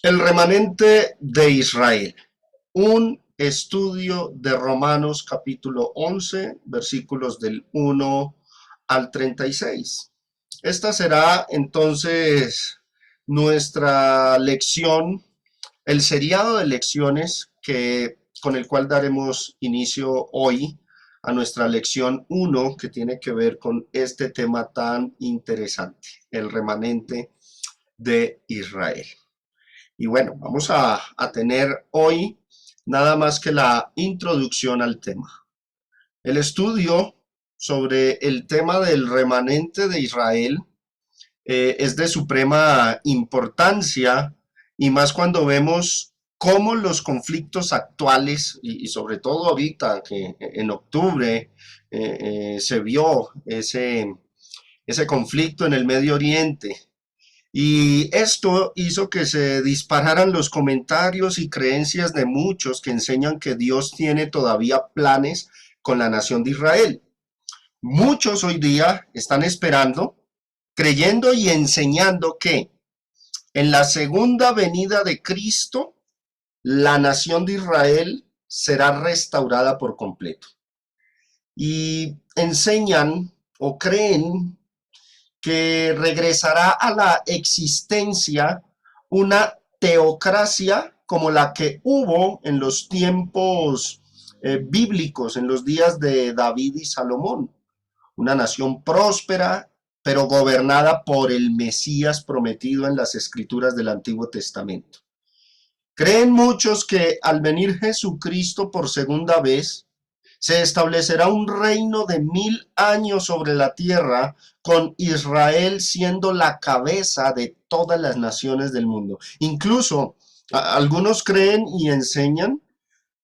El remanente de Israel. Un estudio de Romanos capítulo 11, versículos del 1 al 36. Esta será entonces nuestra lección, el seriado de lecciones con el cual daremos inicio hoy a nuestra lección 1, que tiene que ver con este tema tan interesante, el remanente de Israel. Y bueno, vamos a tener hoy nada más que la introducción al tema. El estudio sobre el tema del remanente de Israel es de suprema importancia, y más cuando vemos cómo los conflictos actuales, y sobre todo ahorita que en octubre se vio ese conflicto en el Medio Oriente. Y esto hizo que se dispararan los comentarios y creencias de muchos que enseñan que Dios tiene todavía planes con la nación de Israel. Muchos hoy día están esperando, creyendo y enseñando que en la segunda venida de Cristo, la nación de Israel será restaurada por completo. Y enseñan o creen que regresará a la existencia una teocracia como la que hubo en los tiempos bíblicos, en los días de David y Salomón. Una nación próspera, pero gobernada por el Mesías prometido en las escrituras del Antiguo Testamento. Creen muchos que al venir Jesucristo por segunda vez, se establecerá un reino de 1000 años sobre la tierra, con Israel siendo la cabeza de todas las naciones del mundo. Incluso algunos creen y enseñan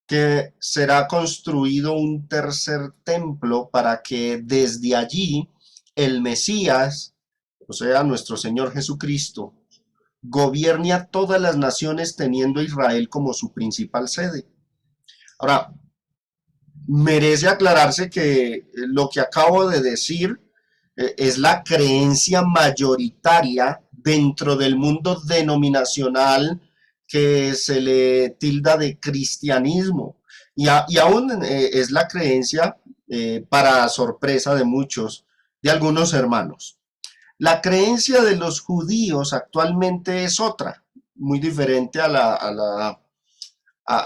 que será construido un tercer templo para que desde allí el Mesías, o sea, nuestro Señor Jesucristo, gobierne a todas las naciones teniendo a Israel como su principal sede. Ahora, merece aclararse que lo que acabo de decir es la creencia mayoritaria dentro del mundo denominacional que se le tilda de cristianismo, y aún es la creencia, para sorpresa de muchos, de algunos hermanos. La creencia de los judíos actualmente es otra, muy diferente a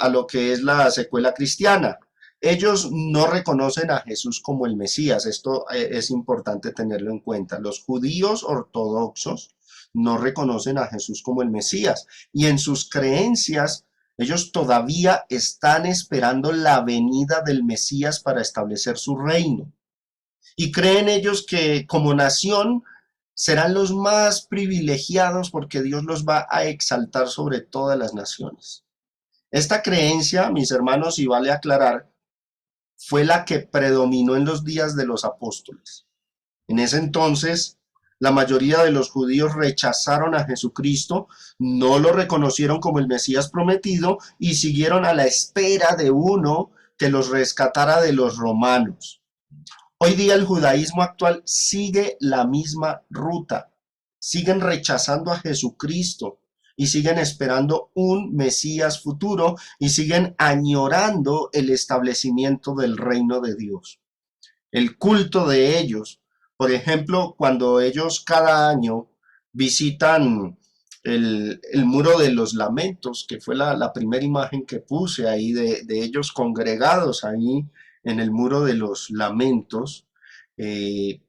lo que es la secuela cristiana. Ellos no reconocen a Jesús como el Mesías. Esto es importante tenerlo en cuenta. Los judíos ortodoxos no reconocen a Jesús como el Mesías, y en sus creencias ellos todavía están esperando la venida del Mesías para establecer su reino. Y creen ellos que como nación serán los más privilegiados porque Dios los va a exaltar sobre todas las naciones. Esta creencia, mis hermanos, y vale aclarar, fue la que predominó en los días de los apóstoles. En ese entonces, la mayoría de los judíos rechazaron a Jesucristo, no lo reconocieron como el Mesías prometido y siguieron a la espera de uno que los rescatara de los romanos. Hoy día el judaísmo actual sigue la misma ruta. Siguen rechazando a Jesucristo y siguen esperando un Mesías futuro y siguen añorando el establecimiento del reino de Dios. El culto de ellos, por ejemplo, cuando ellos cada año visitan el muro de los lamentos, que fue la primera imagen que puse ahí de ellos congregados ahí en el muro de los lamentos. eh,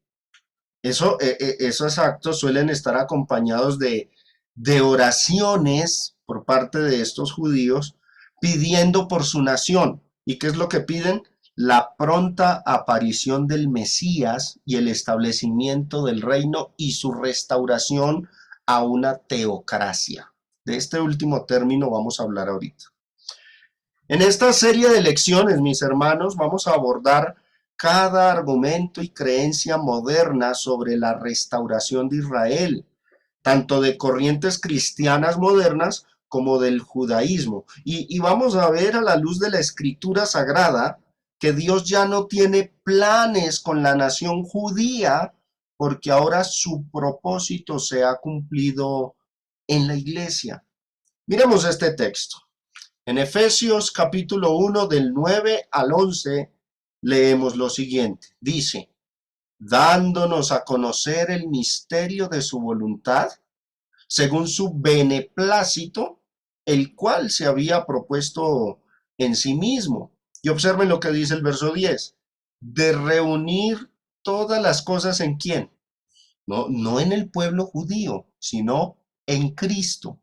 esos actos suelen estar acompañados de oraciones por parte de estos judíos pidiendo por su nación. ¿Y qué es lo que piden? La pronta aparición del Mesías y el establecimiento del reino y su restauración a una teocracia. De este último término vamos a hablar ahorita. En esta serie de lecciones, mis hermanos, vamos a abordar cada argumento y creencia moderna sobre la restauración de Israel, tanto de corrientes cristianas modernas como del judaísmo. Y vamos a ver a la luz de la escritura sagrada que Dios ya no tiene planes con la nación judía, porque ahora su propósito se ha cumplido en la iglesia. Miremos este texto. En Efesios capítulo 1 del 9 al 11 leemos lo siguiente. Dice, dándonos a conocer el misterio de su voluntad, según su beneplácito, el cual se había propuesto en sí mismo. Y observen lo que dice el verso 10, de reunir todas las cosas en quién, no en el pueblo judío, sino en Cristo,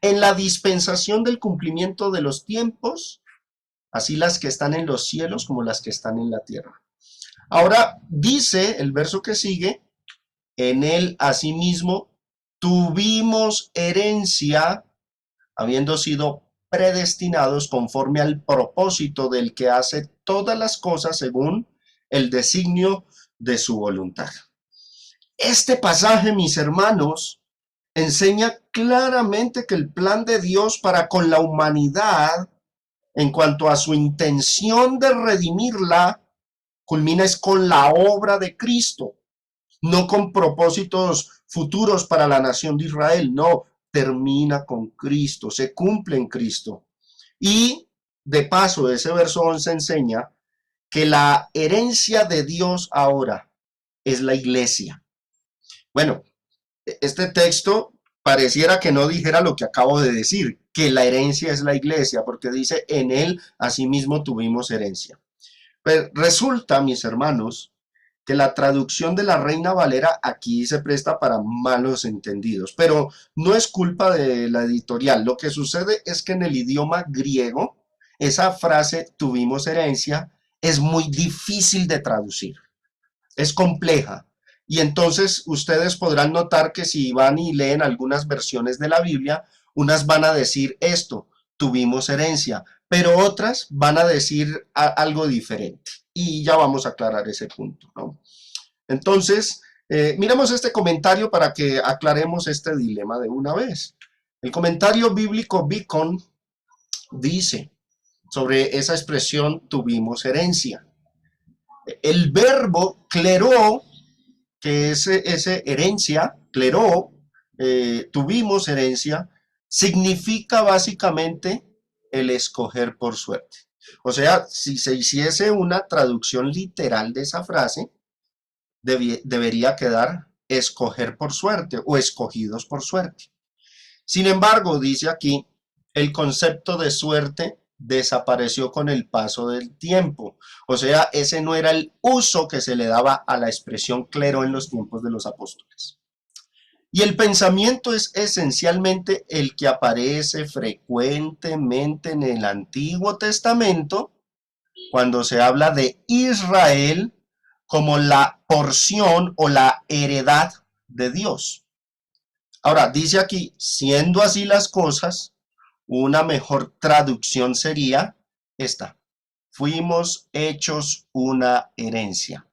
en la dispensación del cumplimiento de los tiempos, así las que están en los cielos como las que están en la tierra. Ahora dice el verso que sigue, en él asimismo tuvimos herencia, habiendo sido predestinados conforme al propósito del que hace todas las cosas según el designio de su voluntad. Este pasaje, mis hermanos, enseña claramente que el plan de Dios para con la humanidad, en cuanto a su intención de redimirla, culmina es con la obra de Cristo, no con propósitos futuros para la nación de Israel, no, termina con Cristo, se cumple en Cristo. Y de paso, ese verso 11 enseña que la herencia de Dios ahora es la iglesia. Bueno, este texto pareciera que no dijera lo que acabo de decir, que la herencia es la iglesia, porque dice, en él asimismo tuvimos herencia. Pero resulta, mis hermanos, que la traducción de la Reina Valera aquí se presta para malos entendidos, pero no es culpa de la editorial. Lo que sucede es que en el idioma griego, esa frase tuvimos herencia es muy difícil de traducir, es compleja. Y entonces ustedes podrán notar que si van y leen algunas versiones de la Biblia, unas van a decir esto, tuvimos herencia, pero otras van a decir algo diferente. Y ya vamos a aclarar ese punto, ¿no? Entonces, miremos este comentario para que aclaremos este dilema de una vez. El comentario bíblico Beacon dice sobre esa expresión tuvimos herencia. El verbo cleró, que es ese herencia, cleró, tuvimos herencia, significa básicamente el escoger por suerte. O sea, si se hiciese una traducción literal de esa frase, debería quedar escoger por suerte o escogidos por suerte. Sin embargo, dice aquí, el concepto de suerte desapareció con el paso del tiempo. O sea, ese no era el uso que se le daba a la expresión clero en los tiempos de los apóstoles. Y el pensamiento es esencialmente el que aparece frecuentemente en el Antiguo Testamento cuando se habla de Israel como la porción o la heredad de Dios. Ahora, dice aquí, siendo así las cosas, una mejor traducción sería esta. Fuimos hechos una herencia.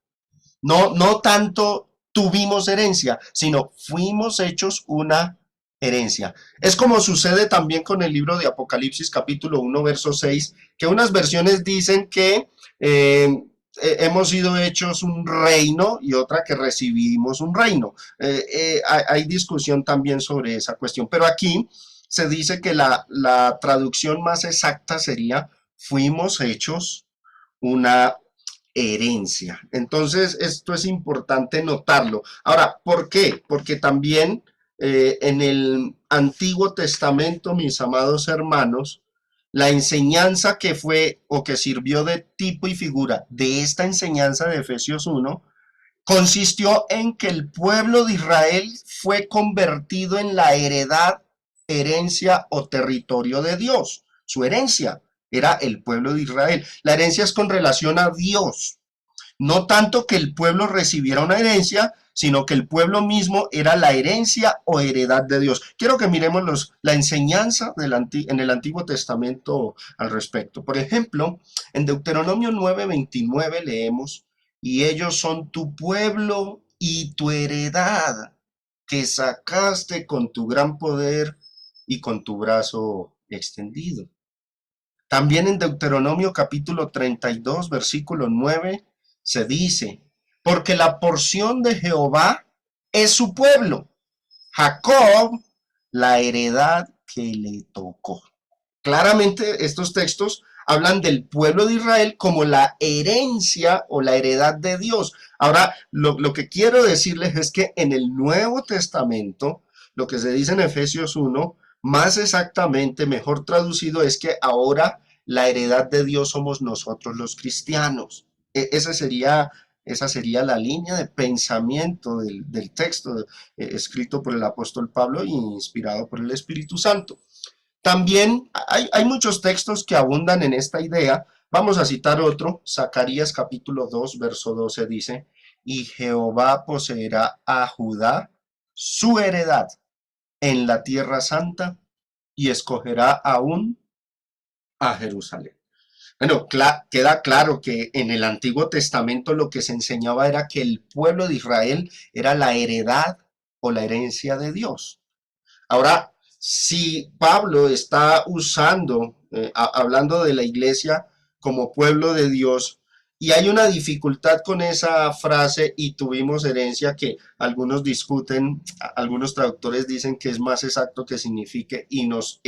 No tanto tuvimos herencia, sino fuimos hechos una herencia. Es como sucede también con el libro de Apocalipsis capítulo 1, verso 6, que unas versiones dicen que hemos sido hechos un reino y otra que recibimos un reino. Hay discusión también sobre esa cuestión, pero aquí se dice que la traducción más exacta sería fuimos hechos una herencia. Entonces, esto es importante notarlo. Ahora, ¿por qué? Porque también en el Antiguo Testamento, mis amados hermanos, la enseñanza que fue o que sirvió de tipo y figura de esta enseñanza de Efesios 1 consistió en que el pueblo de Israel fue convertido en la heredad, herencia o territorio de Dios. Su herencia era el pueblo de Israel. La herencia es con relación a Dios. No tanto que el pueblo recibiera una herencia, sino que el pueblo mismo era la herencia o heredad de Dios. Quiero que miremos la enseñanza en el Antiguo Testamento al respecto. Por ejemplo, en Deuteronomio 9:29 leemos, y ellos son tu pueblo y tu heredad, que sacaste con tu gran poder y con tu brazo extendido. También en Deuteronomio capítulo 32, versículo 9, se dice, porque la porción de Jehová es su pueblo, Jacob, la heredad que le tocó. Claramente estos textos hablan del pueblo de Israel como la herencia o la heredad de Dios. Ahora, lo que quiero decirles es que en el Nuevo Testamento, lo que se dice en Efesios 1, más exactamente, mejor traducido, es que ahora la heredad de Dios somos nosotros los cristianos. Esa sería la línea de pensamiento del texto escrito por el apóstol Pablo e inspirado por el Espíritu Santo. También hay muchos textos que abundan en esta idea. Vamos a citar otro. Zacarías capítulo 2, verso 12 dice, y Jehová poseerá a Judá su heredad en la tierra santa y escogerá aún a Jerusalén. Bueno, queda claro que en el Antiguo Testamento lo que se enseñaba era que el pueblo de Israel era la heredad o la herencia de Dios. Ahora, si Pablo está hablando de la iglesia como pueblo de Dios, y hay una dificultad con esa frase y tuvimos herencia que algunos discuten, algunos traductores dicen que es más exacto que signifique y nos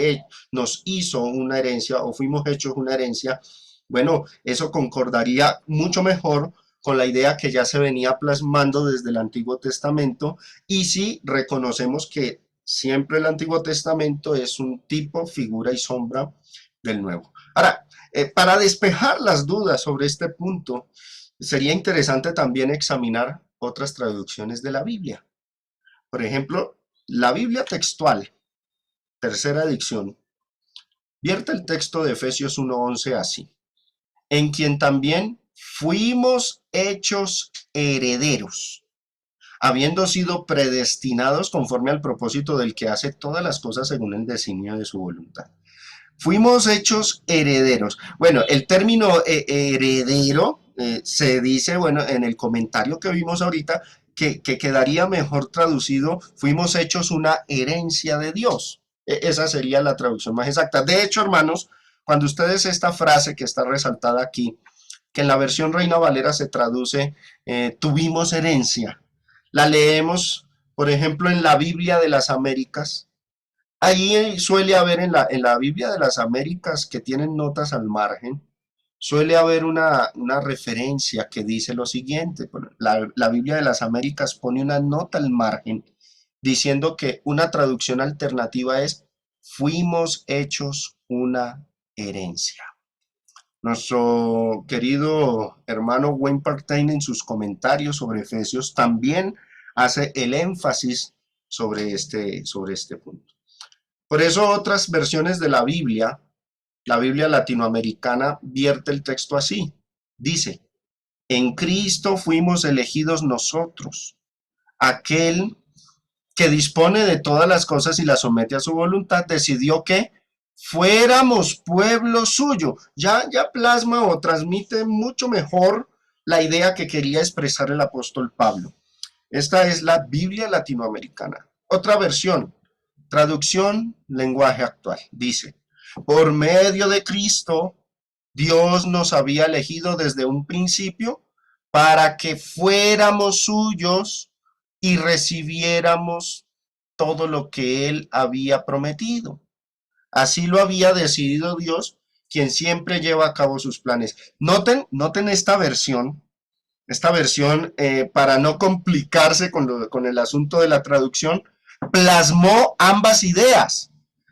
hizo una herencia o fuimos hechos una herencia. Bueno, eso concordaría mucho mejor con la idea que ya se venía plasmando desde el Antiguo Testamento, y si reconocemos que siempre el Antiguo Testamento es un tipo, figura y sombra del Nuevo. Ahora, para despejar las dudas sobre este punto, sería interesante también examinar otras traducciones de la Biblia. Por ejemplo, la Biblia textual, tercera edición, vierte el texto de Efesios 1:11 así: en quien también fuimos hechos herederos, habiendo sido predestinados conforme al propósito del que hace todas las cosas según el designio de su voluntad. Fuimos hechos herederos. Bueno, el término heredero se dice, bueno, en el comentario que vimos ahorita, que quedaría mejor traducido, fuimos hechos una herencia de Dios. Esa sería la traducción más exacta. De hecho, hermanos, cuando ustedes esta frase que está resaltada aquí, que en la versión Reina Valera se traduce tuvimos herencia, la leemos, por ejemplo, en la Biblia de las Américas. Ahí suele haber en la Biblia de las Américas, que tienen notas al margen, suele haber una referencia que dice lo siguiente. La Biblia de las Américas pone una nota al margen diciendo que una traducción alternativa es fuimos hechos una herencia. Nuestro querido hermano Wayne Partain en sus comentarios sobre Efesios también hace el énfasis sobre este punto. Por eso otras versiones de la Biblia latinoamericana, vierte el texto así. Dice, en Cristo fuimos elegidos nosotros, aquel que dispone de todas las cosas y las somete a su voluntad, decidió que fuéramos pueblo suyo. Ya plasma o transmite mucho mejor la idea que quería expresar el apóstol Pablo. Esta es la Biblia latinoamericana. Otra versión, traducción, lenguaje actual, dice, por medio de Cristo, Dios nos había elegido desde un principio para que fuéramos suyos y recibiéramos todo lo que Él había prometido. Así lo había decidido Dios, quien siempre lleva a cabo sus planes. Noten esta versión, para no complicarse con el asunto de la traducción, plasmó ambas ideas.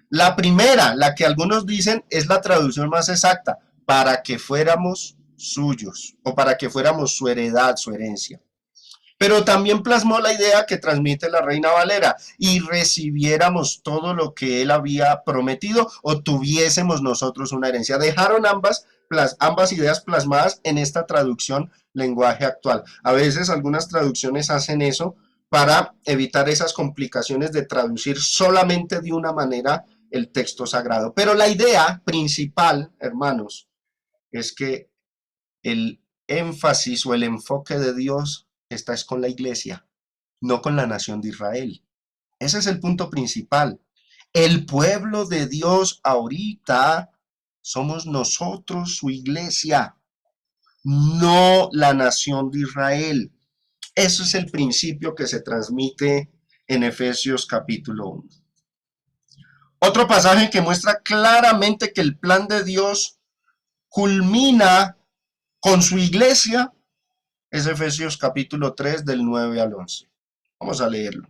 La primera, la que algunos dicen es la traducción más exacta, para que fuéramos suyos o para que fuéramos su heredad, su herencia. Pero también plasmó la idea que transmite la Reina Valera, y recibiéramos todo lo que él había prometido o tuviésemos nosotros una herencia. Dejaron ambas ideas plasmadas en esta traducción lenguaje actual. A veces algunas traducciones hacen eso para evitar esas complicaciones de traducir solamente de una manera el texto sagrado. Pero la idea principal, hermanos, es que el énfasis o el enfoque de Dios está es con la iglesia, no con la nación de Israel. Ese es el punto principal. El pueblo de Dios ahorita somos nosotros, su iglesia, no la nación de Israel. Eso es el principio que se transmite en Efesios capítulo 1. Otro pasaje que muestra claramente que el plan de Dios culmina con su iglesia es Efesios capítulo 3 del 9 al 11. Vamos a leerlo.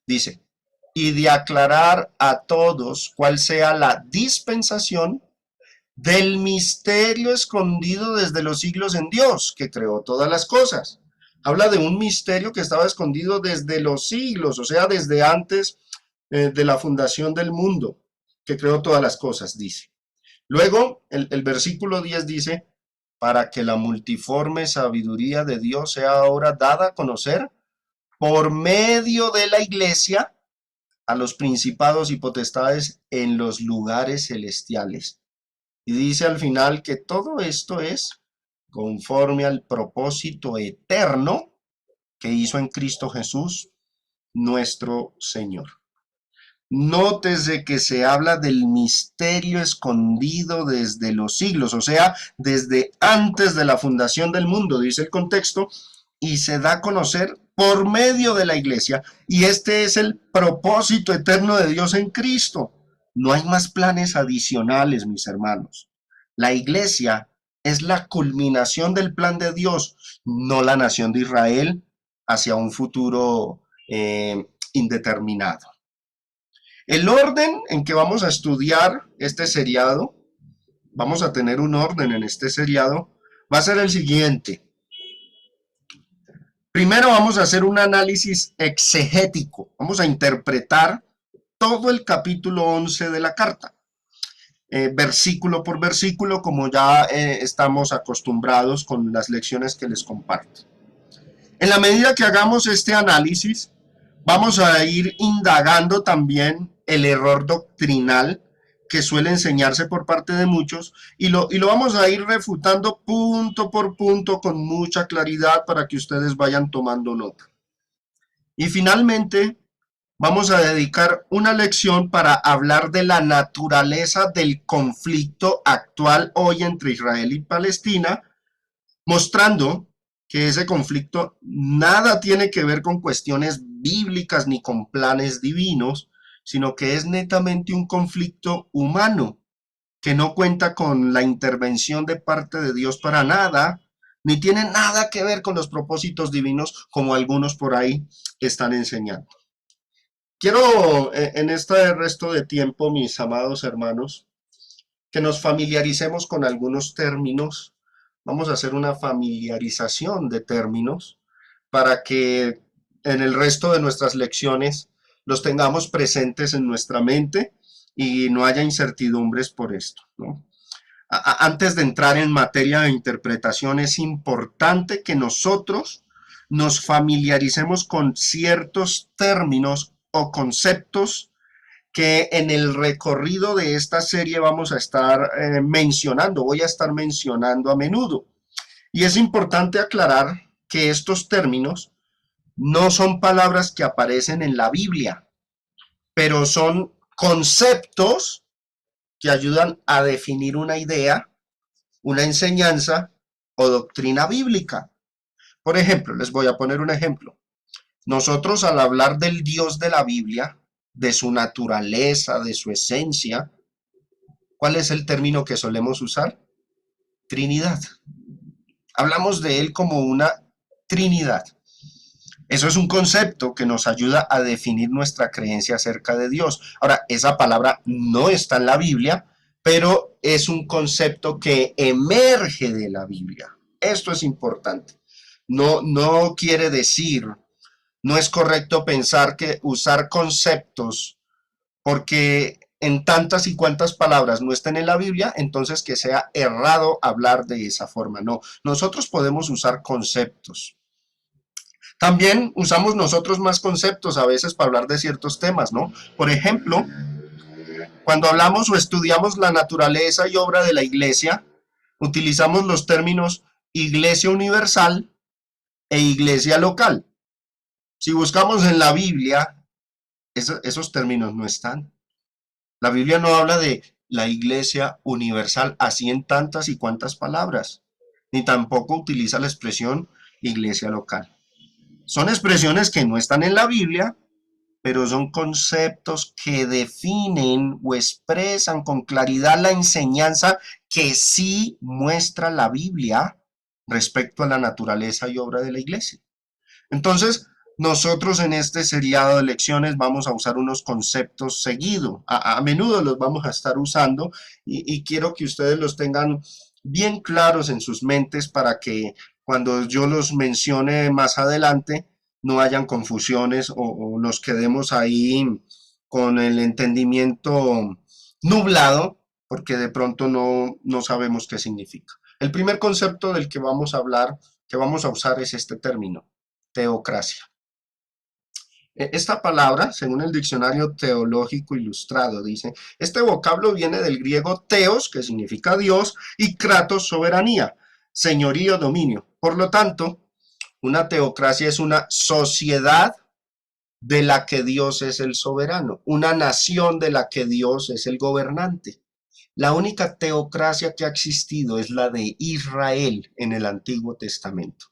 Dice, y de aclarar a todos cuál sea la dispensación del misterio escondido desde los siglos en Dios, que creó todas las cosas. Habla de un misterio que estaba escondido desde los siglos, o sea, desde antes de la fundación del mundo, que creó todas las cosas, dice. Luego, el versículo 10 dice, para que la multiforme sabiduría de Dios sea ahora dada a conocer por medio de la iglesia a los principados y potestades en los lugares celestiales. Y dice al final que todo esto es conforme al propósito eterno que hizo en Cristo Jesús, nuestro Señor. Nótese que se habla del misterio escondido desde los siglos, o sea, desde antes de la fundación del mundo, dice el contexto, y se da a conocer por medio de la iglesia. Y este es el propósito eterno de Dios en Cristo. No hay más planes adicionales, mis hermanos. La iglesia es la culminación del plan de Dios, no la nación de Israel hacia un futuro indeterminado. El orden en que vamos a estudiar este seriado, vamos a tener un orden en este seriado, va a ser el siguiente. Primero vamos a hacer un análisis exegético, vamos a interpretar todo el capítulo 11 de la carta, versículo por versículo, como ya estamos acostumbrados con las lecciones que les comparto. En la medida que hagamos este análisis, vamos a ir indagando también el error doctrinal que suele enseñarse por parte de muchos y lo vamos a ir refutando punto por punto con mucha claridad para que ustedes vayan tomando nota. Y finalmente vamos a dedicar una lección para hablar de la naturaleza del conflicto actual hoy entre Israel y Palestina, mostrando que ese conflicto nada tiene que ver con cuestiones bíblicas ni con planes divinos, sino que es netamente un conflicto humano, que no cuenta con la intervención de parte de Dios para nada, ni tiene nada que ver con los propósitos divinos como algunos por ahí están enseñando. Quiero en este resto de tiempo, mis amados hermanos, que nos familiaricemos con algunos términos. Vamos a hacer una familiarización de términos para que en el resto de nuestras lecciones los tengamos presentes en nuestra mente y no haya incertidumbres por esto, ¿no? Antes de entrar en materia de interpretación, es importante que nosotros nos familiaricemos con ciertos términos o conceptos que en el recorrido de esta serie vamos a estar voy a estar mencionando a menudo. Y es importante aclarar que estos términos no son palabras que aparecen en la Biblia, pero son conceptos que ayudan a definir una idea, una enseñanza o doctrina bíblica. Por ejemplo, les voy a poner un ejemplo. Nosotros al hablar del Dios de la Biblia, de su naturaleza, de su esencia, ¿cuál es el término que solemos usar? Trinidad. Hablamos de él como una Trinidad. Eso es un concepto que nos ayuda a definir nuestra creencia acerca de Dios. Ahora, esa palabra no está en la Biblia, pero es un concepto que emerge de la Biblia. Esto es importante. No quiere decir, no es correcto pensar que usar conceptos porque en tantas y cuantas palabras no estén en la Biblia, entonces que sea errado hablar de esa forma. No, nosotros podemos usar conceptos. También usamos nosotros más conceptos a veces para hablar de ciertos temas, ¿no? Por ejemplo, cuando hablamos o estudiamos la naturaleza y obra de la iglesia, utilizamos los términos iglesia universal e iglesia local. Si buscamos en la Biblia, esos términos no están. La Biblia no habla de la iglesia universal así en tantas y cuantas palabras, ni tampoco utiliza la expresión iglesia local. Son expresiones que no están en la Biblia, pero son conceptos que definen o expresan con claridad la enseñanza que sí muestra la Biblia respecto a la naturaleza y obra de la iglesia. Entonces, nosotros en este seriado de lecciones vamos a usar unos conceptos seguidos. A menudo los vamos a estar usando y quiero que ustedes los tengan bien claros en sus mentes para que cuando yo los mencione más adelante no hayan confusiones o nos quedemos ahí con el entendimiento nublado porque de pronto no sabemos qué significa. El primer concepto del que vamos a hablar, que vamos a usar es este término: teocracia. Esta palabra, según el diccionario teológico ilustrado, dice, este vocablo viene del griego teos, que significa Dios, y kratos, soberanía, señorío, dominio. Por lo tanto, una teocracia es una sociedad de la que Dios es el soberano, una nación de la que Dios es el gobernante. La única teocracia que ha existido es la de Israel en el Antiguo Testamento.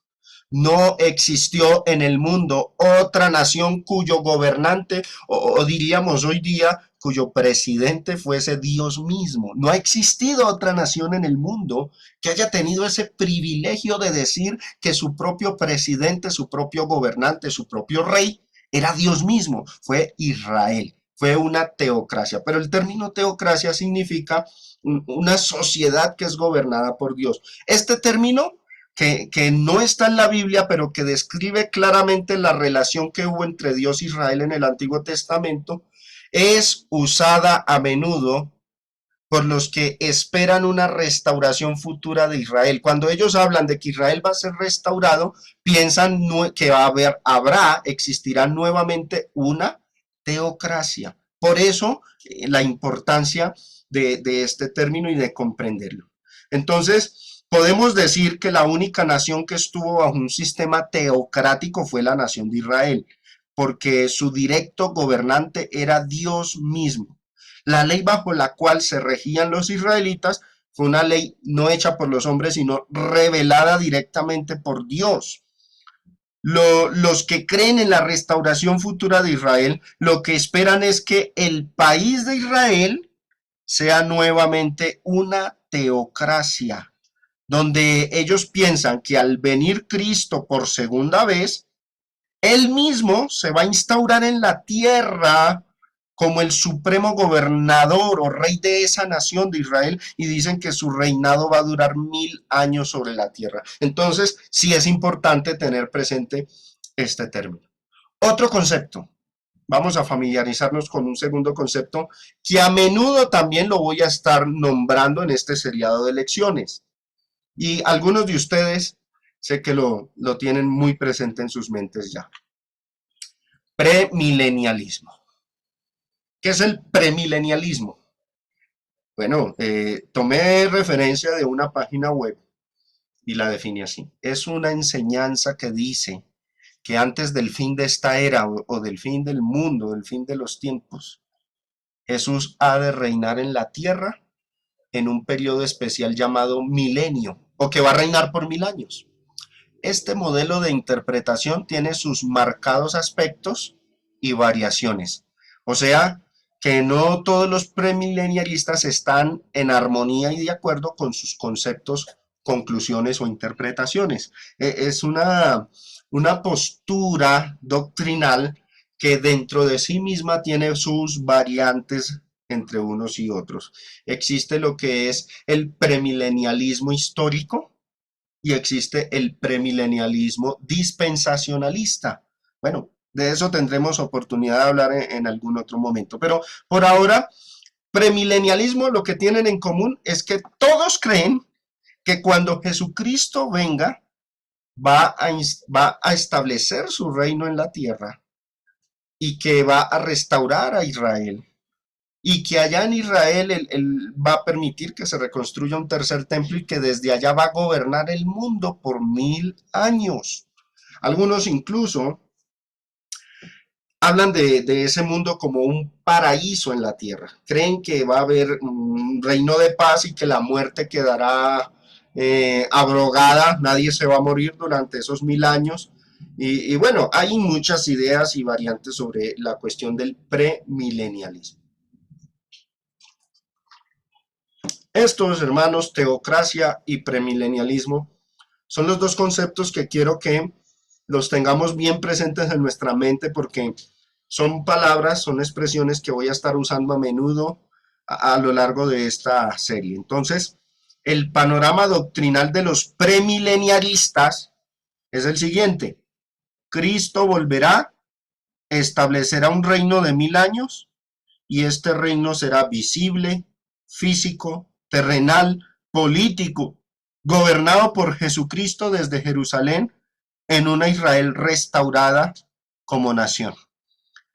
No existió en el mundo otra nación cuyo gobernante, o diríamos hoy día, cuyo presidente fuese Dios mismo. No ha existido otra nación en el mundo que haya tenido ese privilegio de decir que su propio presidente, su propio gobernante, su propio rey era Dios mismo. Fue Israel. Fue una teocracia. Pero el término teocracia significa una sociedad que es gobernada por Dios. Este término que no está en la Biblia, pero que describe claramente la relación que hubo entre Dios e Israel en el Antiguo Testamento, es usada a menudo por los que esperan una restauración futura de Israel. Cuando ellos hablan de que Israel va a ser restaurado, piensan que existirá nuevamente una teocracia. Por eso, la importancia de este término y de comprenderlo. Entonces, podemos decir que la única nación que estuvo bajo un sistema teocrático fue la nación de Israel, porque su directo gobernante era Dios mismo. La ley bajo la cual se regían los israelitas fue una ley no hecha por los hombres, sino revelada directamente por Dios. Los que creen en la restauración futura de Israel, lo que esperan es que el país de Israel sea nuevamente una teocracia, donde ellos piensan que al venir Cristo por segunda vez, él mismo se va a instaurar en la tierra como el supremo gobernador o rey de esa nación de Israel, y dicen que su reinado va a durar 1000 años sobre la tierra. Entonces, sí es importante tener presente este término. Otro concepto, vamos a familiarizarnos con un segundo concepto que a menudo también lo voy a estar nombrando en este seriado de lecciones. Y algunos de ustedes sé que lo tienen muy presente en sus mentes ya. Premilenialismo. ¿Qué es el premilenialismo? Bueno, tomé referencia de una página web y la define así. Es una enseñanza que dice que antes del fin de esta era o del fin del mundo, del fin de los tiempos, Jesús ha de reinar en la tierra en un periodo especial llamado milenio, o que va a reinar por 1000 años. Este modelo de interpretación tiene sus marcados aspectos y variaciones. O sea, que no todos los premilenialistas están en armonía y de acuerdo con sus conceptos, conclusiones o interpretaciones. Es una postura doctrinal que dentro de sí misma tiene sus variantes entre unos y otros. Existe lo que es el premilenialismo histórico y existe el premilenialismo dispensacionalista. Bueno, de eso tendremos oportunidad de hablar en algún otro momento, pero por ahora, premilenialismo lo que tienen en común es que todos creen que cuando Jesucristo venga, va a establecer su reino en la tierra y que va a restaurar a Israel y que allá en Israel él va a permitir que se reconstruya un tercer templo y que desde allá va a gobernar el mundo por 1000 años. Algunos incluso hablan de ese mundo como un paraíso en la tierra. Creen que va a haber un reino de paz y que la muerte quedará abrogada, nadie se va a morir durante esos 1000 años Y bueno, hay muchas ideas y variantes sobre la cuestión del premilenialismo. Estos, hermanos, teocracia y premilenialismo, son los dos conceptos que quiero que los tengamos bien presentes en nuestra mente porque son palabras, son expresiones que voy a estar usando a menudo a lo largo de esta serie. Entonces, el panorama doctrinal de los premilenialistas es el siguiente. Cristo volverá, establecerá un reino de 1000 años y este reino será visible, físico, terrenal, político, gobernado por Jesucristo desde Jerusalén en una Israel restaurada como nación.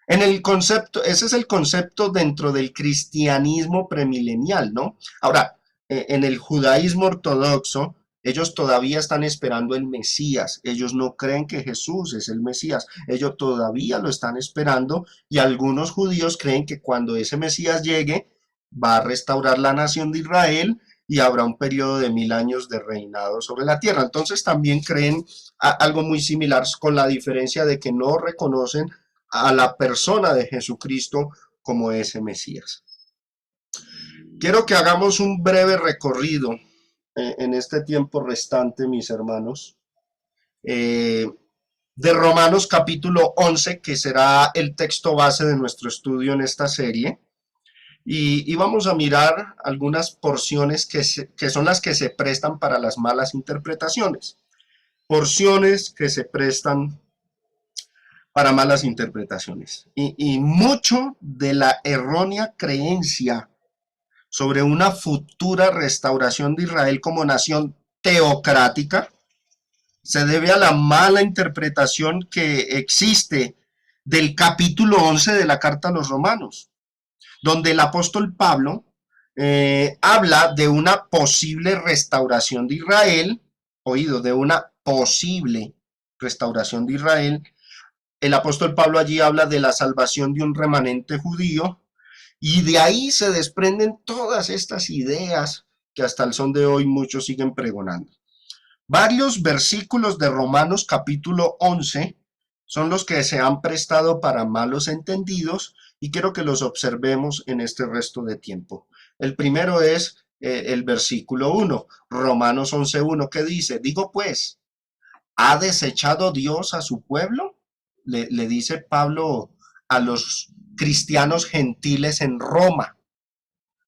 En el concepto, ese es el concepto dentro del cristianismo premilenial, ¿no? Ahora, en el judaísmo ortodoxo, ellos todavía están esperando el Mesías, ellos no creen que Jesús es el Mesías, ellos todavía lo están esperando y algunos judíos creen que cuando ese Mesías llegue, va a restaurar la nación de Israel y habrá un periodo de 1000 años de reinado sobre la tierra. Entonces también creen algo muy similar con la diferencia de que no reconocen a la persona de Jesucristo como ese Mesías. Quiero que hagamos un breve recorrido en este tiempo restante, mis hermanos, de Romanos capítulo 11, que será el texto base de nuestro estudio en esta serie. Y vamos a mirar algunas porciones que son las que se prestan para las malas interpretaciones. Porciones que se prestan para malas interpretaciones. Y mucho de la errónea creencia sobre una futura restauración de Israel como nación teocrática se debe a la mala interpretación que existe del capítulo 11 de la carta a los romanos, donde el apóstol Pablo habla de una posible restauración de Israel, oído, de una posible restauración de Israel. El apóstol Pablo allí habla de la salvación de un remanente judío y de ahí se desprenden todas estas ideas que hasta el son de hoy muchos siguen pregonando. Varios versículos de Romanos capítulo 11 son los que se han prestado para malos entendidos y quiero que los observemos en este resto de tiempo. El primero es el versículo 1, Romanos 11:1, que dice, digo pues, ¿ha desechado Dios a su pueblo? Le dice Pablo a los cristianos gentiles en Roma,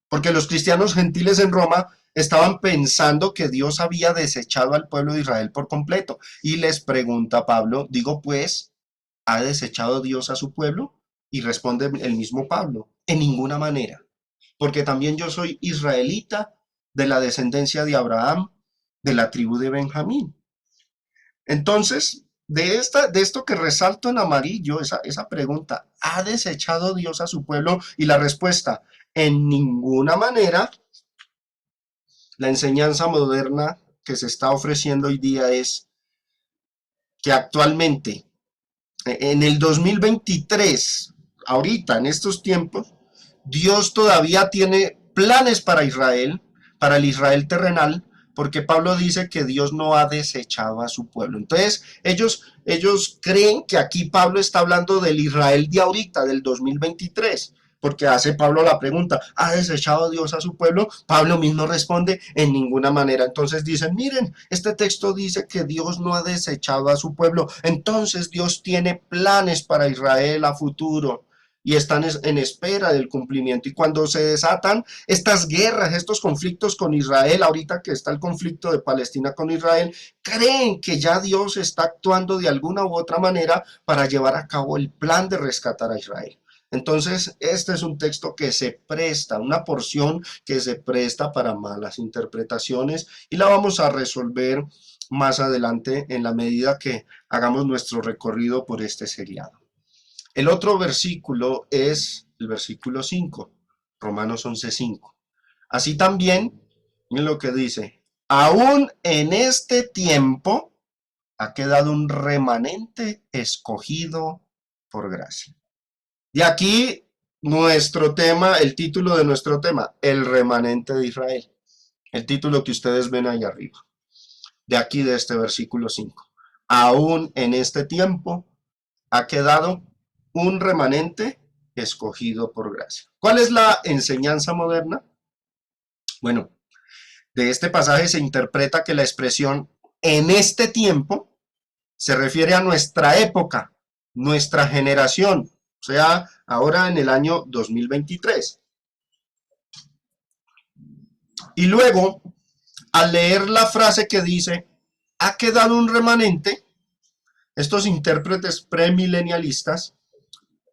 porque los cristianos gentiles en Roma estaban pensando que Dios había desechado al pueblo de Israel por completo. Y les pregunta Pablo, digo pues, ¿ha desechado Dios a su pueblo? Y responde el mismo Pablo, en ninguna manera, porque también yo soy israelita de la descendencia de Abraham, de la tribu de Benjamín. Entonces, de esto que resalto en amarillo, esa pregunta, ¿ha desechado Dios a su pueblo? Y la respuesta, en ninguna manera. La enseñanza moderna que se está ofreciendo hoy día es que actualmente, en el 2023, ahorita, en estos tiempos, Dios todavía tiene planes para el Israel terrenal, porque Pablo dice que Dios no ha desechado a su pueblo. Entonces, ellos creen que aquí Pablo está hablando del Israel de ahorita, del 2023, porque hace Pablo la pregunta, ¿ha desechado Dios a su pueblo? Pablo mismo responde, en ninguna manera. Entonces dicen, miren, este texto dice que Dios no ha desechado a su pueblo, entonces Dios tiene planes para Israel a futuro y están en espera del cumplimiento. Y cuando se desatan estas guerras, estos conflictos con Israel, ahorita que está el conflicto de Palestina con Israel, creen que ya Dios está actuando de alguna u otra manera para llevar a cabo el plan de rescatar a Israel. Entonces, este es un texto que se presta, una porción que se presta para malas interpretaciones y la vamos a resolver más adelante en la medida que hagamos nuestro recorrido por este seriado. El otro versículo es el versículo 5, Romanos 11:5. Así también, miren lo que dice, aún en este tiempo ha quedado un remanente escogido por gracia. De aquí nuestro tema, el título de nuestro tema, el remanente de Israel. El título que ustedes ven ahí arriba. De aquí de este versículo 5. aún en este tiempo ha quedado un remanente escogido por gracia. ¿Cuál es la enseñanza moderna? Bueno, de este pasaje se interpreta que la expresión en este tiempo se refiere a nuestra época, nuestra generación, o sea, ahora en el año 2023. Y luego, al leer la frase que dice, ha quedado un remanente, estos intérpretes premilenialistas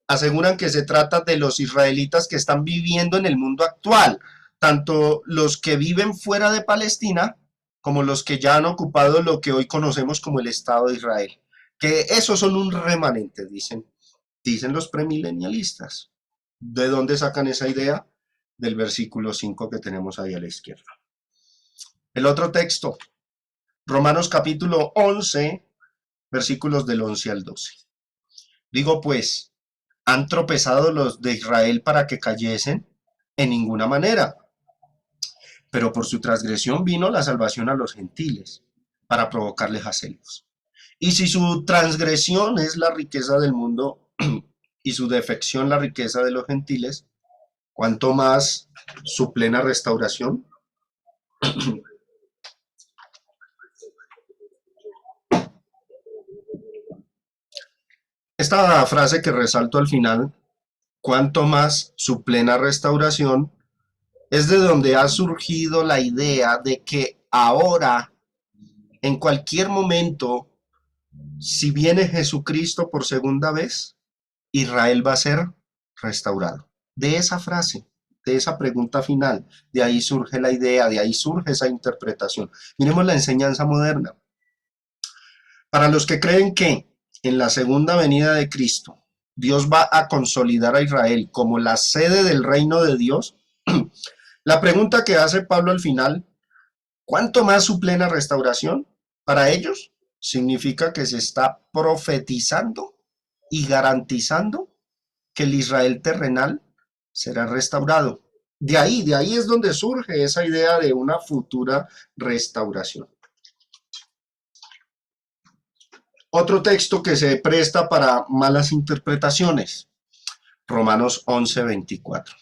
aseguran que se trata de los israelitas que están viviendo en el mundo actual, tanto los que viven fuera de Palestina como los que ya han ocupado lo que hoy conocemos como el Estado de Israel. Que esos son un remanente, dicen los premilenialistas. ¿De dónde sacan esa idea? Del versículo 5 que tenemos ahí a la izquierda. El otro texto, Romanos capítulo 11, versículos del 11 al 12. Digo pues, ¿han tropezado los de Israel para que cayesen? En ninguna manera. Pero por su transgresión vino la salvación a los gentiles, para provocarles a celos. Y si su transgresión es la riqueza del mundo y su defección la riqueza de los gentiles, ¿cuánto más su plena restauración? Esta frase que resalto al final, ¿cuánto más su plena restauración? Es de donde ha surgido la idea de que ahora, en cualquier momento, si viene Jesucristo por segunda vez, Israel va a ser restaurado. De esa frase, de esa pregunta final, de ahí surge la idea, de ahí surge esa interpretación. Miremos la enseñanza moderna. Para los que creen que en la segunda venida de Cristo, Dios va a consolidar a Israel como la sede del reino de Dios, la pregunta que hace Pablo al final, ¿cuánto más su plena restauración? Para ellos significa que se está profetizando y garantizando que el Israel terrenal será restaurado. De ahí es donde surge esa idea de una futura restauración. Otro texto que se presta para malas interpretaciones, Romanos 11:24.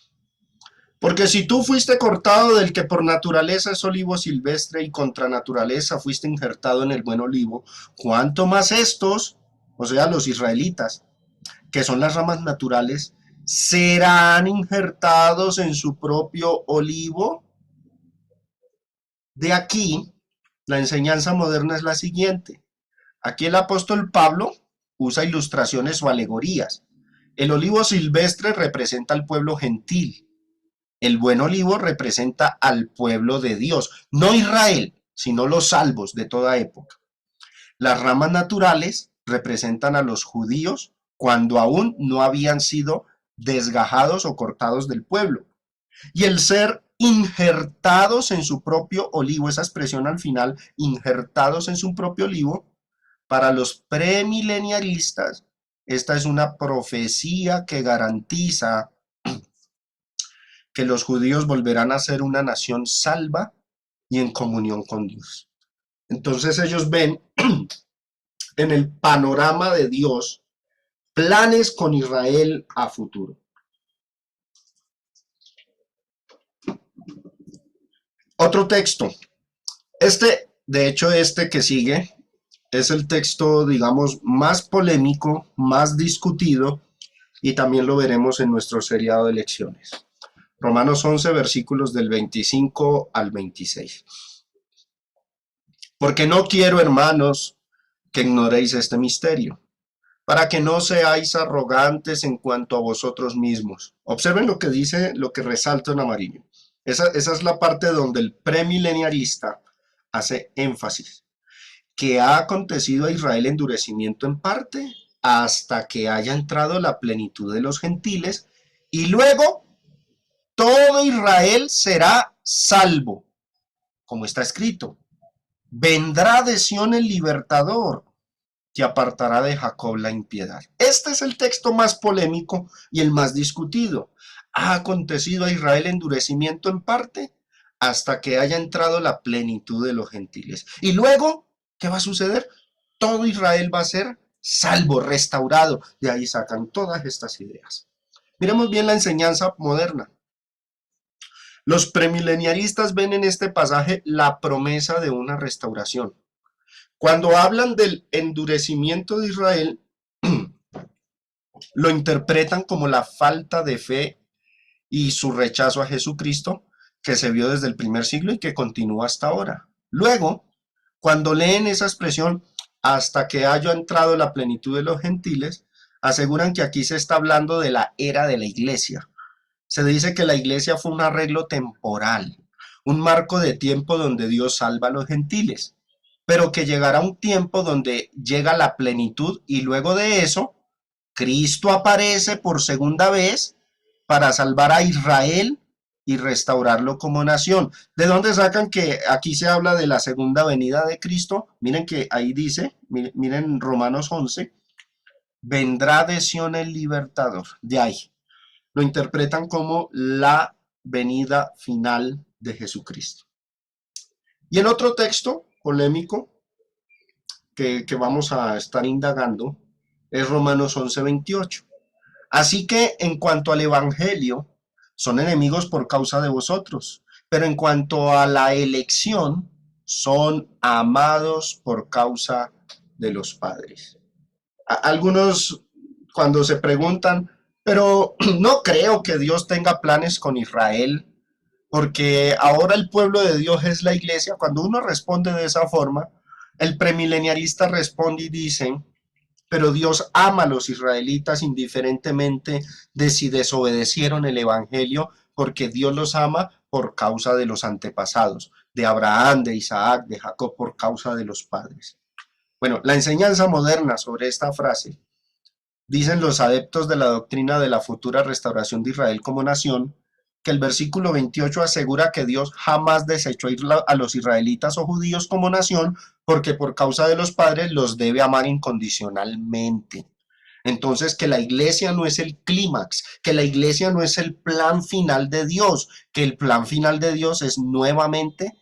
Porque si tú fuiste cortado del que por naturaleza es olivo silvestre y contra naturaleza fuiste injertado en el buen olivo, ¿cuánto más estos, o sea, los israelitas, que son las ramas naturales, serán injertados en su propio olivo? De aquí, la enseñanza moderna es la siguiente. Aquí el apóstol Pablo usa ilustraciones o alegorías. El olivo silvestre representa al pueblo gentil. El buen olivo representa al pueblo de Dios, no Israel, sino los salvos de toda época. Las ramas naturales representan a los judíos cuando aún no habían sido desgajados o cortados del pueblo. Y el ser injertados en su propio olivo, esa expresión al final, injertados en su propio olivo, para los premilenialistas, esta es una profecía que garantiza que los judíos volverán a ser una nación salva y en comunión con Dios. Entonces ellos ven en el panorama de Dios planes con Israel a futuro. Otro texto. De hecho, este que sigue es el texto, digamos, más polémico, más discutido, y también lo veremos en nuestro seriado de lecciones. Romanos 11, versículos del 25 al 26. Porque no quiero, hermanos, que ignoréis este misterio, para que no seáis arrogantes en cuanto a vosotros mismos. Observen lo que dice, lo que resalta en amarillo. Esa es la parte donde el premilenialista hace énfasis. Que ha acontecido a Israel endurecimiento en parte hasta que haya entrado la plenitud de los gentiles y luego todo Israel será salvo, como está escrito. Vendrá de Sión el libertador, que apartará de Jacob la impiedad. Este es el texto más polémico y el más discutido. Ha acontecido a Israel endurecimiento en parte hasta que haya entrado la plenitud de los gentiles. Y luego, ¿qué va a suceder? todo Israel va a ser salvo, restaurado. De ahí sacan todas estas ideas. Miremos bien la enseñanza moderna. Los premileniaristas ven en este pasaje la promesa de una restauración. Cuando hablan del endurecimiento de Israel, lo interpretan como la falta de fe y su rechazo a Jesucristo que se vio desde el primer siglo y que continúa hasta ahora. Luego, cuando leen esa expresión, hasta que haya entrado la plenitud de los gentiles, aseguran que aquí se está hablando de la era de la iglesia. Se dice que la iglesia fue un arreglo temporal, un marco de tiempo donde Dios salva a los gentiles, pero que llegará un tiempo donde llega la plenitud y luego de eso, Cristo aparece por segunda vez para salvar a Israel y restaurarlo como nación. ¿De dónde sacan que aquí se habla de la segunda venida de Cristo? Miren que ahí dice, miren Romanos 11, vendrá de Sion el libertador. De ahí lo interpretan como la venida final de Jesucristo. Y el otro texto polémico que vamos a estar indagando es Romanos 11:28. Así que en cuanto al Evangelio, son enemigos por causa de vosotros, pero en cuanto a la elección, son amados por causa de los padres. Algunos cuando se preguntan, pero no creo que Dios tenga planes con Israel, porque ahora el pueblo de Dios es la iglesia. Cuando uno responde de esa forma, el premileniarista responde y dice, pero Dios ama a los israelitas indiferentemente de si desobedecieron el evangelio, porque Dios los ama por causa de los antepasados, de Abraham, de Isaac, de Jacob, por causa de los padres. Bueno, la enseñanza moderna sobre esta frase, dicen los adeptos de la doctrina de la futura restauración de Israel como nación, que el versículo 28 asegura que Dios jamás desechó a los israelitas o judíos como nación, porque por causa de los padres los debe amar incondicionalmente. Entonces, que la iglesia no es el clímax, que la iglesia no es el plan final de Dios, que el plan final de Dios es nuevamente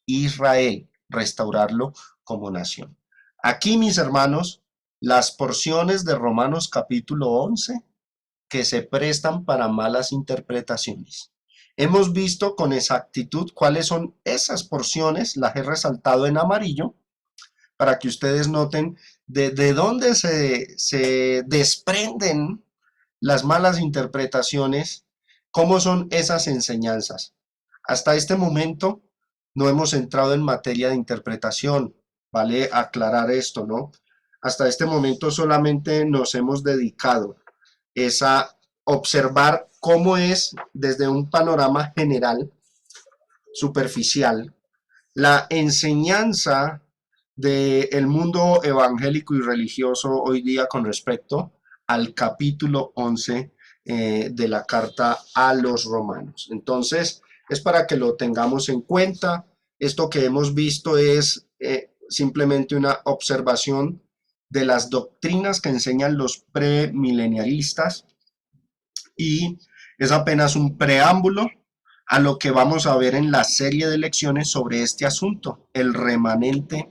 Israel, restaurarlo como nación. Aquí, mis hermanos, las porciones de Romanos capítulo 11 que se prestan para malas interpretaciones. Hemos visto con exactitud cuáles son esas porciones, las he resaltado en amarillo, para que ustedes noten de dónde se desprenden las malas interpretaciones, cómo son esas enseñanzas. Hasta este momento no hemos entrado en materia de interpretación, vale aclarar esto, ¿no? Hasta este momento solamente nos hemos dedicado a observar cómo es desde un panorama general, superficial, la enseñanza del mundo evangélico y religioso hoy día con respecto al capítulo 11 de la carta a los romanos. Entonces, es para que lo tengamos en cuenta. Esto que hemos visto es simplemente una observación de las doctrinas que enseñan los premileniaristas y es apenas un preámbulo a lo que vamos a ver en la serie de lecciones sobre este asunto, el remanente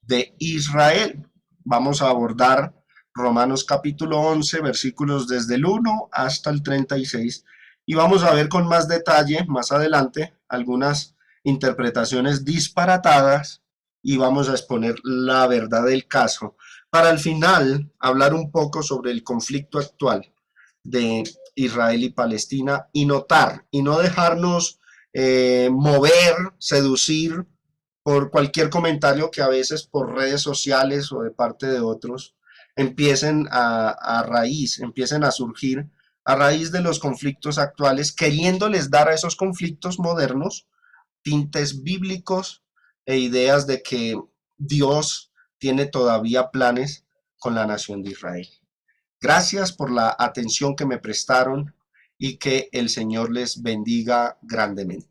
de Israel. Vamos a abordar Romanos capítulo 11, versículos desde el 1 hasta el 36, y vamos a ver con más detalle más adelante algunas interpretaciones disparatadas y vamos a exponer la verdad del caso para al final hablar un poco sobre el conflicto actual de Israel y Palestina y notar y no dejarnos mover, seducir por cualquier comentario que a veces por redes sociales o de parte de otros empiecen empiecen a surgir a raíz de los conflictos actuales, queriéndoles dar a esos conflictos modernos tintes bíblicos e ideas de que Dios tiene todavía planes con la nación de Israel. Gracias por la atención que me prestaron y que el Señor les bendiga grandemente.